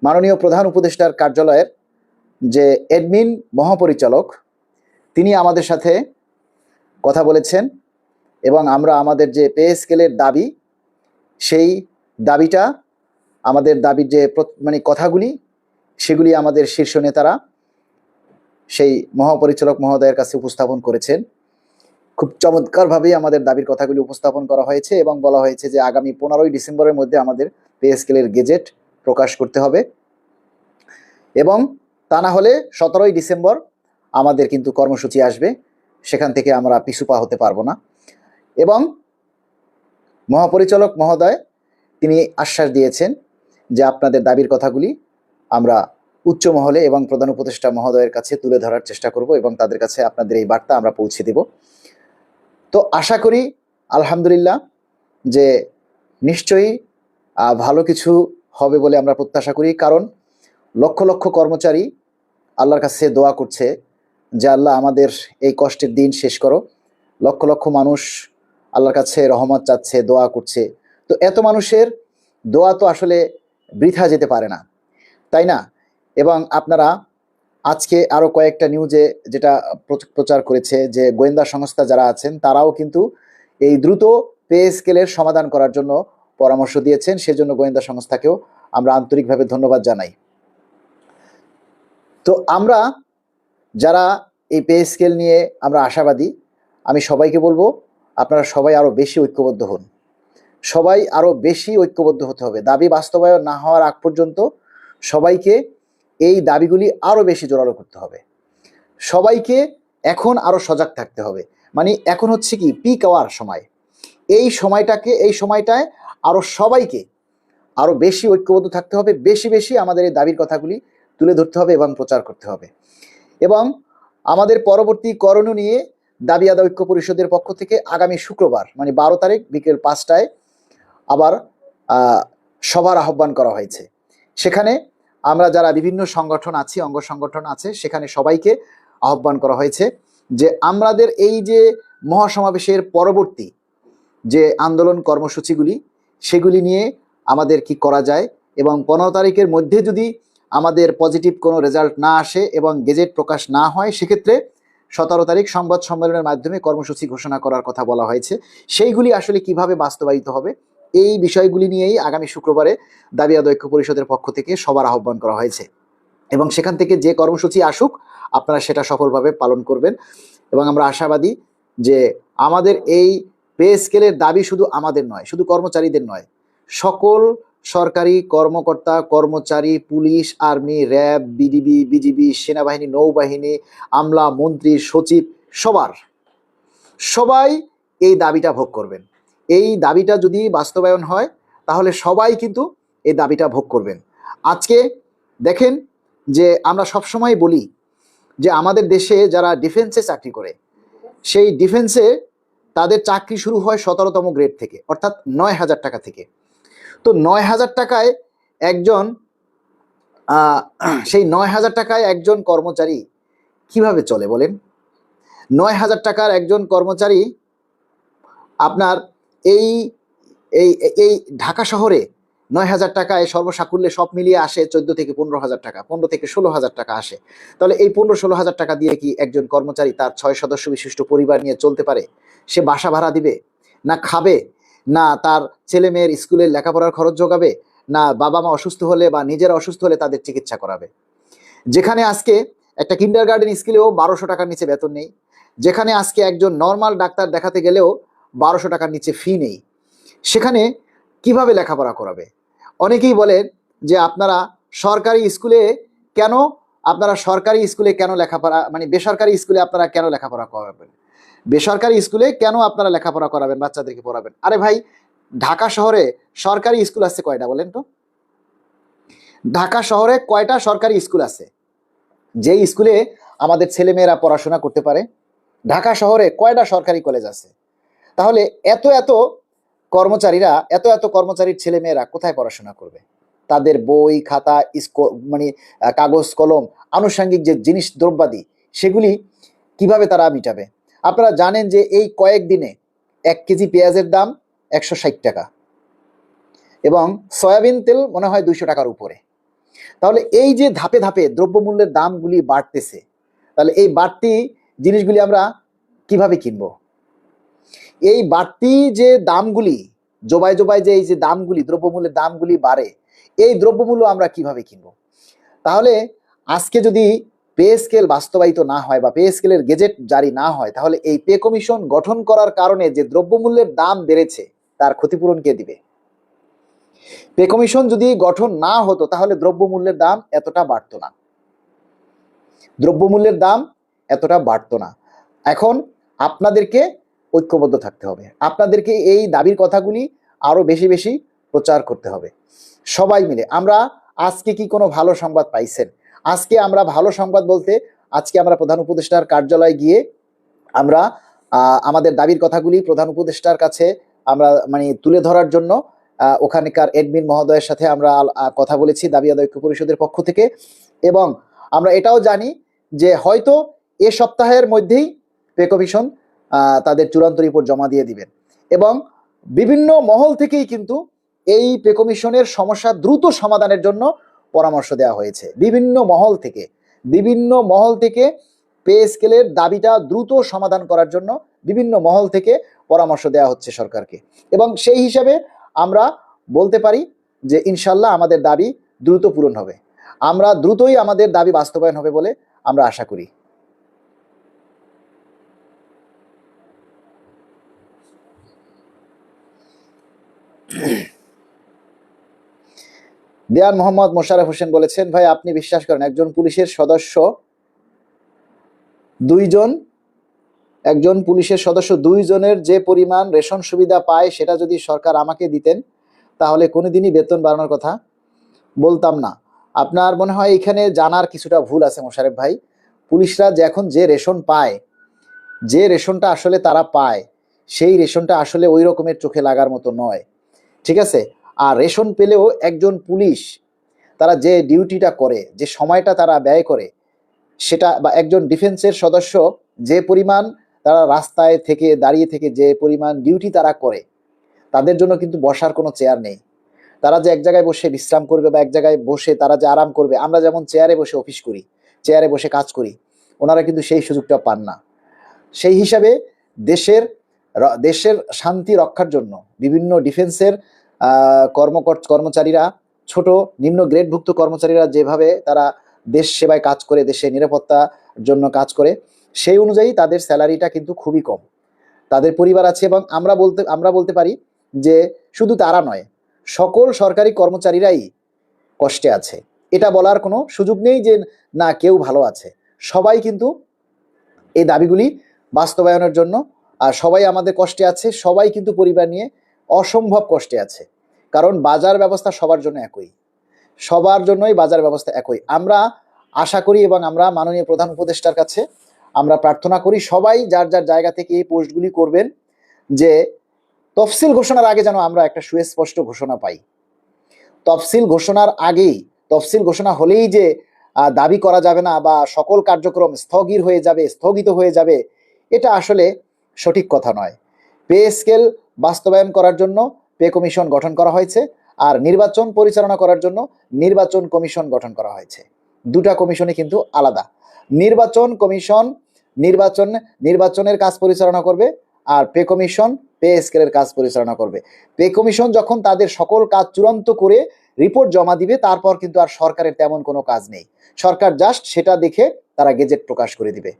মাননীয় প্রধান উপদেষ্টার কার্যালয়ের যে অ্যাডমিন মহাপরিচালক তিনি আমাদের সাথে কথা বলেছেন এবং আমরা আমাদের যে পে স্কেলের দাবি সেই দাবিটা আমাদের দাবির যে কথাগুলি সেগুলি আমাদের শীর্ষ নেতারা সেই মহাপরিচালক মহোদয়ের কাছে উপস্থাপন করেছেন। খুব চমৎকারভাবেই আমাদের দাবির কথাগুলি উপস্থাপন করা হয়েছে এবং বলা হয়েছে যে আগামী 15ই ডিসেম্বরের মধ্যে আমাদের পে স্কেলের গেজেট প্রকাশ করতে হবে এবং তা না হলে 17ই ডিসেম্বর আমাদের কিন্তু কর্মসূচি আসবে, সেখান থেকে আমরা পিছু পা হতে পারবো না। এবং মহাপরিচালক মহোদয় তিনি আশ্বাস দিয়েছেন যে আপনাদের দাবির কথাগুলি আমরা উচ্চ মহলে এবং প্রধান উপদেষ্টা মহোদয়ের কাছে তুলে ধরার চেষ্টা করব এবং তাদের কাছে আপনাদের এই বার্তা আমরা পৌঁছে দেব। তো আশা করি আলহামদুলিল্লাহ যে নিশ্চয়ই ভালো কিছু হবে বলে আমরা প্রত্যাশা করি, কারণ লক্ষ লক্ষ কর্মচারী আল্লাহর কাছে দোয়া করছে যে আল্লাহ আমাদের এই কষ্টের দিন শেষ করো। লক্ষ লক্ষ মানুষ আল্লাহর কাছে রহমত চাচ্ছে, দোয়া করছে। তো এত মানুষের দোয়া তো আসলে বৃথা যেতে পারে না, তাই না? এবং আপনারা আজকে আরও কয়েকটা নিউজে যেটা প্রচার করেছে যে গোয়েন্দা সংস্থা যারা আছেন তারাও কিন্তু এই দ্রুত পে স্কেলের সমাধান করার জন্য পরামর্শ দিয়েছেন, সেজন্য গোয়েন্দা সংস্থাকেও আমরা আন্তরিকভাবে ধন্যবাদ জানাই। তো আমরা যারা এই পে স্কেল নিয়ে আমরা আশাবাদী, আমি সবাইকে বলবো আপনারা সবাই আরও বেশি ঐক্যবদ্ধ হন, সবাই আরও বেশি ঐক্যবদ্ধ হতে হবে। দাবি বাস্তবায়ন না হওয়ার আগ পর্যন্ত সবাইকে এই দাবিগুলি আরও বেশি জোরালো করতে হবে, সবাইকে এখন আরও সজাগ থাকতে হবে। মানে এখন হচ্ছে কি পিক আওয়ার সময়, এই সময়টায় আরও সবাইকে আরও বেশি ঐক্যবদ্ধ থাকতে হবে, বেশি বেশি আমাদের এই দাবির কথাগুলি তুলে ধরতে হবে এবং প্রচার করতে হবে। এবং আমাদের পরবর্তী করণীয় নিয়ে দাবি আদায় ঐক্য পরিষদের পক্ষ থেকে আগামী শুক্রবার মানে 12 তারিখ বিকেল 5টায় আবার সভার আহ্বান করা হয়েছে। সেখানে আমরা যারা বিভিন্ন সংগঠন আছি, অঙ্গ সংগঠন আছে, সেখানে সবাইকে আহ্বান করা হয়েছে যে আমাদের এই যে মহাসমাবেশের পরবর্তী যে আন্দোলন কর্মসূচিগুলি সেগুলি নিয়ে আমাদের কি করা যায় এবং 15 তারিখের মধ্যে যদি আমাদের পজিটিভ কোনো রেজাল্ট না আসে এবং গেজেট প্রকাশ না হয়, সেক্ষেত্রে 17 তারিখ সংবাদ সম্মেলনের মাধ্যমে কর্মসূচি ঘোষণা করার কথা বলা হয়েছে। সেইগুলি আসলে কিভাবে বাস্তবায়িত হবে এই বিষয়গুলি নিয়েই আগামী শুক্রবারে দাবি আদায় ঐক্য পরিষদের পক্ষ থেকে সবার আহ্বান করা হয়েছে এবং সেখান থেকে যে কর্মসূচি আসুক আপনারা সেটা সফলভাবে পালন করবেন। এবং আমরা আশাবাদী যে আমাদের এই পে স্কেলের দাবি শুধু আমাদের নয়, শুধু কর্মচারীদের নয়, সকল সরকারি কর্মকর্তা কর্মচারী, police, army, RAB, BDB, BGB, সেনাবাহিনী, নৌবাহিনী, আমলা, মন্ত্রী, সচিব, সবাই এই দাবিটা ভোগ করবেন। এই দাবিটা যদি বাস্তবায়ন হয় তাহলে সবাই কিন্তু এই দাবিটা ভোগ করবেন। আজকে দেখেন যে আমরা সবসময় বলি যে আমাদের দেশে যারা ডিফেন্সে চাকরি করে সেই ডিফেন্সে তাদের চাকরি শুরু হয় 17তম গ্রেড থেকে, অর্থাৎ 9,000 টাকা থেকে। তো 9,000 টাকায় একজন সেই 9,000 টাকায় একজন কর্মচারী কিভাবে চলে বলেন? 9,000 টাকার একজন কর্মচারী আপনার এই এই এই ঢাকা শহরে 9,000 টাকায় সর্বসাকুল্যে সব মিলিয়ে আসে 14 থেকে 15,000 টাকা, 15 থেকে 16,000 টাকা আসে। তাহলে এই 15-16,000 টাকা দিয়ে কি একজন কর্মচারী তার 6 সদস্য বিশিষ্ট পরিবার নিয়ে চলতে পারে? সে বাসা ভাড়া দিবে, না খাবে, না তার ছেলে মেয়ের স্কুলের লেখাপড়ার খরচ যোগাবে, না বাবা মা অসুস্থ হলে বা নিজেরা অসুস্থ হলে তাদের চিকিৎসা করাবে? যেখানে আজকে একটা কিন্ডারগার্টেন স্কুলেও 1200 টাকার নিচে বেতন নেই, যেখানে আজকে একজন নর্মাল ডাক্তার দেখাতে গেলেও 1200 টাকার নিচে ফি নেই, সেখানে কিভাবে লেখাপড়া করাবে? অনেকেই বলেন যে আপনারা সরকারি স্কুলে কেন লেখাপড়া মানে বেসরকারি স্কুলে আপনারা কেন লেখাপড়া করাবেন? বেসরকারি স্কুলে কেন আপনারা লেখাপড়া করাবেন, বাচ্চাদেরকে পড়াবেন? আরে ভাই, ঢাকা শহরে সরকারি স্কুল আছে কয়টা বলেন তো? ঢাকা শহরে কয়টা সরকারি স্কুল আছে যেই স্কুলে আমাদের ছেলেমেয়েরা পড়াশোনা করতে পারে? ঢাকা শহরে কয়টা সরকারি কলেজ আছে? তাহলে এত কর্মচারীর ছেলেমেয়েরা কোথায় পড়াশোনা করবে? তাদের বই খাতা মানে কাগজ কলম আনুষঙ্গিক যে জিনিস দ্রব্যাদি সেগুলি কিভাবে তারা মিটাবে? আপনারা জানেন যে এই কয়েকদিনে 1 কেজি পেঁয়াজের দাম 160 টাকা এবং সয়াবিন তেল মনে হয় 200 টাকার উপরে। তাহলে এই যে ধাপে ধাপে দ্রব্যমূল্যের দামগুলি বাড়তেছে, তাহলে এই বাড়তি জিনিসগুলি আমরা কিভাবে কিনবো? এই বাড়তি যে দামগুলি, জোবায় জোবায় যে এই যে দামগুলি, দ্রব্যমূল্যের দামগুলি বাড়ে, এই দ্রব্যমূল্য আমরা কিভাবে কিনবো? তাহলে আজকে যদি পে স্কেল বাস্তবায়িত না হয় বা পে স্কেলের গেজেট জারি না হয়, তাহলে এই পে কমিশন গঠন করার কারণে যে দ্রব্যমূল্যের দাম বেড়েছে তার ক্ষতিপূরণ কে দিবে? পে কমিশন যদি গঠন না হতো তাহলে দ্রব্যমূল্যের দাম এতটা বাড়তো না, দ্রব্যমূল্যের দাম এতটা বাড়তো না। এখন আপনাদেরকে ঐক্যবদ্ধ থাকতে হবে, আপনাদেরকে এই দাবির কথাগুলি আরো বেশি বেশি প্রচার করতে হবে সবাই মিলে। আমরা আজকে কি কোনো ভালো সংবাদ পাইছেন? আজকে আমরা ভালো সংবাদ বলতে, আজকে আমরা প্রধান উপদেষ্টার কার্যালয়ে গিয়ে আমরা আমাদের দাবির কথাগুলি প্রধান উপদেষ্টার কাছে আমরা মানে তুলে ধরার জন্য ওখানকার এডমিন মহোদয়ের সাথে আমরা কথা বলেছি দাবি আদায় ঐক্য পরিষদের পক্ষ থেকে। এবং আমরা এটাও জানি যে হয়তো এ সপ্তাহের মধ্যেই পে কমিশন তাদের চূড়ান্ত রিপোর্ট জমা দিয়ে দিবেন। এবং বিভিন্ন মহল থেকেই কিন্তু এই পে কমিশনের সমস্যা দ্রুত সমাধানের জন্য পরামর্শ দেওয়া হয়েছে। বিভিন্ন মহল থেকে পে স্কেলের দাবিটা দ্রুত সমাধান করার জন্য বিভিন্ন মহল থেকে পরামর্শ দেওয়া হচ্ছে সরকারকে। এবং সেই হিসাবে আমরা বলতে পারি যে ইনশাল্লাহ আমাদের দাবি দ্রুত পূরণ হবে, আমরা দ্রুতই আমাদের দাবি বাস্তবায়ন হবে বলে আমরা আশা করি। দেয়ান মোহাম্মদ মোশাররফ হোসেন বলেছেন, ভাই আপনি বিশ্বাস করেন একজন পুলিশের সদস্য দুইজনের যে পরিমাণ রেশন সুবিধা পায় সেটা যদি সরকার আমাকে দিতেন তাহলে কোনোদিনই বেতন বাড়ানোর কথা বলতাম না। আপনার মনে হয় এখানে জানার কিছুটা ভুল আছে মোশাররফ ভাই। পুলিশরা যে এখন যে রেশন পায়, যে রেশনটা আসলে তারা পায়, সেই রেশনটা আসলে ওই রকমের চোখে লাগার মতো নয়, ঠিক আছে? আর রেশন পেলেও একজন পুলিশ তারা যে ডিউটিটা করে, যে সময়টা তারা ব্যয় করে, সেটা বা একজন ডিফেন্সের সদস্য যে পরিমাণ তারা রাস্তায় থেকে দাঁড়িয়ে থেকে যে পরিমাণ ডিউটি তারা করে, তাদের জন্য কিন্তু বসার কোনো চেয়ার নেই। তারা যে এক জায়গায় বসে বিশ্রাম করবে বা এক জায়গায় বসে তারা যে আরাম করবে, আমরা যেমন চেয়ারে বসে অফিস করি, চেয়ারে বসে কাজ করি, ওনারা কিন্তু সেই সুযোগটা পান না। সেই হিসাবে দেশের শান্তি রক্ষার জন্য বিভিন্ন ডিফেন্সের কর্মচারীরা, ছোট নিম্ন গ্রেডভুক্ত কর্মচারীরা যেভাবে তারা দেশ সেবায় কাজ করে, দেশের নিরাপত্তার জন্য কাজ করে, সেই অনুযায়ী তাদের স্যালারিটা কিন্তু খুবই কম, তাদের পরিবার আছে। এবং আমরা বলতে পারি যে শুধু তারা নয়, সকল সরকারি কর্মচারীরাই কষ্টে আছে। এটা বলার কোনো সুযোগ নেই যে না কেউ ভালো আছে। সবাই কিন্তু এই দাবিগুলি বাস্তবায়নের জন্য, আর সবাই আমাদের কষ্টে আছে, সবাই কিন্তু পরিবার নিয়ে অসম্ভব কষ্টে আছে। কারণ বাজার ব্যবস্থা সবার জন্য একই, সবার জন্যই বাজার ব্যবস্থা একই। আমরা আশা করি এবং আমরা মাননীয় প্রধান উপদেষ্টার কাছে আমরা প্রার্থনা করি সবাই যার যার জায়গা থেকে এই পোস্টগুলি করবেন, যে তফসিল ঘোষণার আগে যেন আমরা একটা সুস্পষ্ট ঘোষণা পাই। তফসিল ঘোষণার আগেই, তফসিল ঘোষণা হলেই যে দাবি করা যাবে না বা সকল কার্যক্রম স্থগিত হয়ে যাবে, এটা আসলে সঠিক কথা নয়। পে স্কেল বাস্তবায়ন করার জন্য পে কমিশন গঠন করা হয়েছে, আর নির্বাচন পরিচালনা করার জন্য নির্বাচন কমিশন গঠন করা হয়েছে। দুটা কমিশনই কিন্তু আলাদা। নির্বাচন কমিশন নির্বাচনের কাজ পরিচালনা করবে, আর পে কমিশন পে স্কেলের কাজ পরিচালনা করবে। পে কমিশন যখন তাদের সকল কাজ চূড়ান্ত করে রিপোর্ট জমা দিবে, তারপর কিন্তু আর সরকারের তেমন কোনো কাজ নেই। সরকার জাস্ট সেটা দেখে তারা গেজেট প্রকাশ করে দিবে।